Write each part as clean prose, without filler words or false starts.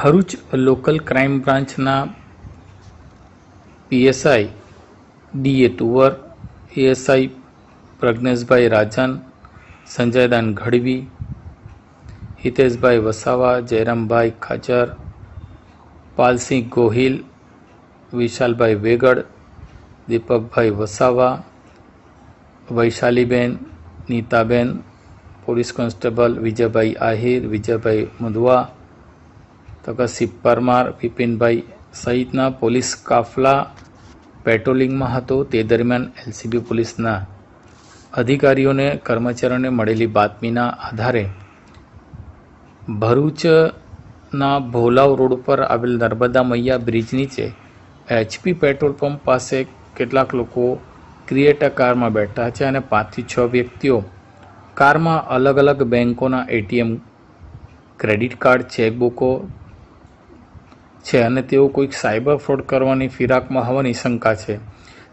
Bharuch local crime બ્રાન્ચના PSI DA તુવર, ASI Pragneshbhai રાજન, સંજયદાન ગઢવી, હિતેશભાઈ વસાવા, જયરામભાઈ ખાચર, પાલસિંહ ગોહિલ, વિશાલભાઈ વેગડ, દીપકભાઈ વસાવા, વૈશાલીબેન, Nitaben, police constable Vijaybhai Ahir, Vijaybhai Mundva, તકસીફ Parmar, Vipinbhai સહિતના police કાફલા પેટ્રોલિંગમાં હતો। તે દરમિયાન એલસીબી પોલીસના અધિકારીઓને કર્મચારીઓને મળેલી બાતમીના આધારે ભરૂચના ભોલાવ રોડ પર આવેલ નર્મદા મૈયા બ્રિજ નીચે એચપી પેટ્રોલ પંપ પાસે કેટલાક લોકો ક્રિએટા કારમાં બેઠા છે અને 5 થી 6 વ્યક્તિઓ કારમાં અલગ અલગ બેંકોના એટીએમ, ક્રેડિટ કાર્ડ, ચેકબુકો છે અને તેઓ કોઈક સાયબર ફ્રોડ કરવાની ફિરાકમાં હોવાની શંકા છે,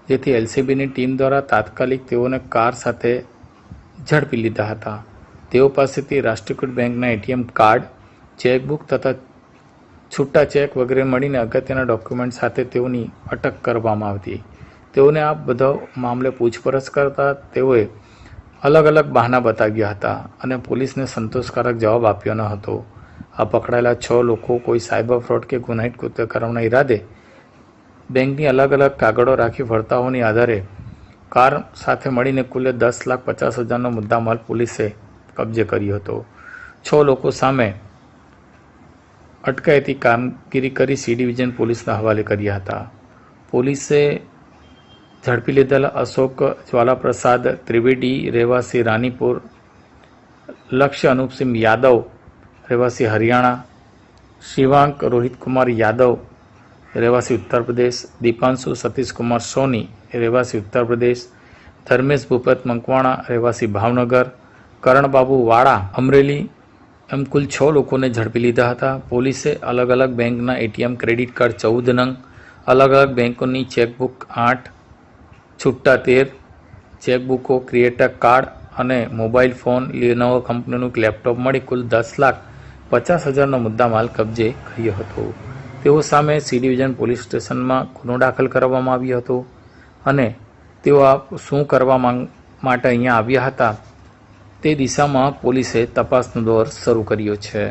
જેથી એલસીબીની ટીમ દ્વારા તાત્કાલિક તેઓને કાર સાથે ઝડપી લીધા હતા। તેઓ પાસેથી રાષ્ટ્રીયકૃત બેંકના એટીએમ કાર્ડ, ચેકબુક તથા છૂટા ચેક વગેરે મળીને અગત્યના ડોક્યુમેન્ટ સાથે તેઓની અટક કરવામાં આવી। તેઓને આ બધા મામલે પૂછપરછ કરતા તેઓએ અલગ અલગ બહાના બતાવ્યા હતા અને પોલીસને સંતોષકારક જવાબ આપ્યો ન હતો। આ પકડાયેલા 6 લોકો કોઈ સાયબર ફ્રોડ કે ગુનાહિત કૃત્ય કરવાના ઈરાદે બેંકની અલગ અલગ કાગળો રાખી ફરતા હોવાની આધારે કાર સાથે મળીને કુલ 10,50,000નો મુદ્દામાલ પોલીસે કબજે કર્યો હતો। 6 લોકો સામે અટકાયતી કામગીરી કરી સી ડિવિઝન પોલીસના હવાલે કર્યા હતા। પોલીસે ઝડપી લીધેલા અશોક જ્વાલાપ્રસાદ ત્રિવેદી, રહેવાસી રાનીપુર, લક્ષ્ય અનુપસિંહ યાદવ, રહેવાસી હરિયાણા, શિવાંક રોહિતકુમાર યાદવ, રહેવાસી ઉત્તર પ્રદેશ, દીપાંશુ સતીશકુમાર સોની, રહેવાસી ઉત્તર પ્રદેશ, ધર્મેશ ભૂપત મકવાણા, રહેવાસી ભાવનગર, કરણબાબુ વાળા, અમરેલી એમ કુલ 6 લોકોને ઝડપી લીધા હતા। પોલીસે અલગ અલગ બેંકના એટીએમ, ક્રેડિટ કાર્ડ 14 નંગ, અલગ અલગ બેંકોની ચેકબુક 8, છૂટા 13 ચેકબુકો, ક્રિએટા કાર્ડ અને મોબાઈલ ફોન, લિનોવો કંપનીનું લેપટોપ મળી કુલ 10,50,000નો મુદ્દામાલ કબજે કર્યો હતો। તેઓ સામે સી ડિવિઝન પોલીસ સ્ટેશનમાં ગુનો દાખલ કરવામાં આવ્યો હતો અને તેઓ આ શું કરવા માટે અહીંયા આવ્યા હતા તે દિશામાં પોલીસે તપાસનો દોર શરૂ કર્યો છે।